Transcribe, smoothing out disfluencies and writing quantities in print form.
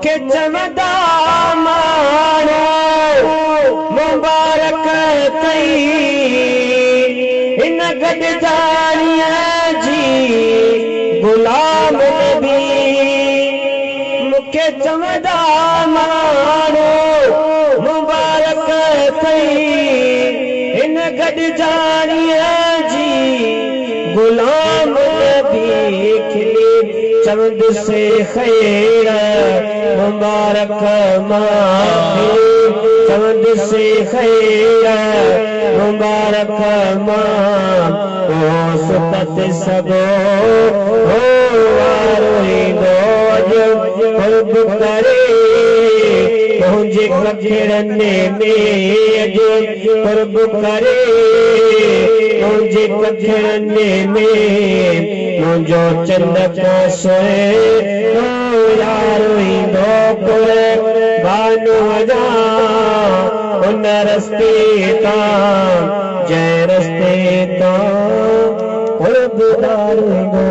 मुखे चवंदा माण्हू मुबारक कई हिन गॾजाणीअ जी गुलाम नबी। मुखे चवंदा माण्हू मुबारक कई हिन गॾजाणीअ जी गुलाम नबी। चवंद से खैर मुबारक मां, चवंद से खैर मुबारक मां। ओ सुतत सगो हो वारो ईंदो क़ुर्ब करे तुंहिंजे कखिड़नि में अॼु क़ुर्ब करे तुंहिंजे कखिड़नि में मुंहिंजो चंद कोसोए यारो ईंदो कुर्बानो वञा उन रस्ते तां जंहिं रस्ते तां क़ुर्बदार ईंदो।